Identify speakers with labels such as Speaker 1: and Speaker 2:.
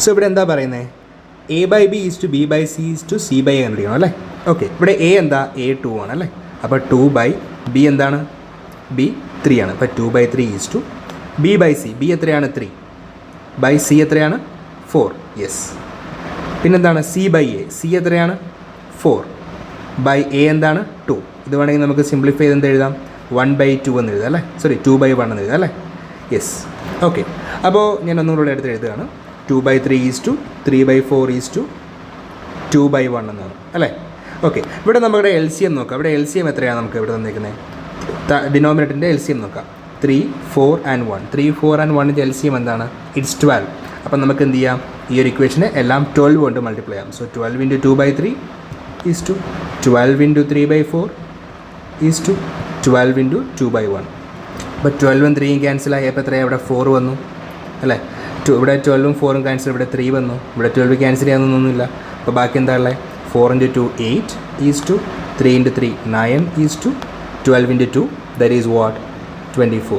Speaker 1: So ഇവിടെ എന്താ പറയുന്നത്? A by B is to B by C is to C by A കണ്ടുപിടിക്കണം അല്ലേ? ഓക്കെ, ഇവിടെ എ എന്താ? A2 ആണ് അല്ലേ? അപ്പോൾ 2 ബൈ ബി എന്താണ്? ബി 3 ആണ്. അപ്പോൾ 2 by 3 is to B by C. B എത്രയാണ്? 3 ബൈ സി എത്രയാണ്? 4. യെസ്. പിന്നെന്താണ്? C by A. സി എത്രയാണ്? 4 ബൈ എ എന്താണ്? 2. ഇത് വേണമെങ്കിൽ നമുക്ക് സിംപ്ലിഫൈ ചെയ്ത് എന്ത് എഴുതാം? 1 ബൈ 2 എന്ന് എഴുതാം അല്ലേ? സോറി, 2 ബൈ 1 എന്ന് എഴുതാം അല്ലേ? യെസ്. ഓക്കെ, അപ്പോൾ ഞാൻ ഒന്നുകൂടെ എടുത്ത് എഴുതുകയാണ്. 2 by 3 is to 3 by 4 is to 2 by 1 എന്നാണ് അല്ലേ? ഓക്കെ, ഇവിടെ നമ്മുടെ LCM നോക്കാം. ഇവിടെ LCM എത്രയാണ് നമുക്ക് ഇവിടെ തന്നിരിക്കുന്നത്? ഡിനോമിനേറ്ററിൻ്റെ LCM നോക്കാം. 3, 4 and 1. 3, 4 and 1ൻ്റെ LCM എന്താണ്? ഇറ്റ്സ് 12. അപ്പം നമുക്ക് എന്ത് ചെയ്യാം? ഈ ഒരു ഇക്വേഷനെ എല്ലാം 12 കൊണ്ട് മൾട്ടിപ്ലൈ ചെയ്യാം. So 12 into 2 by 3 is to 12 into 3 by 4 is to 12 into 2 by 1. അപ്പോൾ 12ഉം 3യും ക്യാൻസലായി. അപ്പോൾ എത്രയാണ്? ഇവിടെ 4 വന്നു അല്ലേ? ഇവിടെ 12ഉം 4ഉം ക്യാൻസൽ, ഇവിടെ 3 വന്നു. ഇവിടെ 12 ക്യാൻസൽ ചെയ്യാനൊന്നുമില്ല. അപ്പോൾ ബാക്കി എന്താ ഉള്ളത്? 4 into 2 8 is to 3 into 3 9 is to 12 into 2 that is what? 24.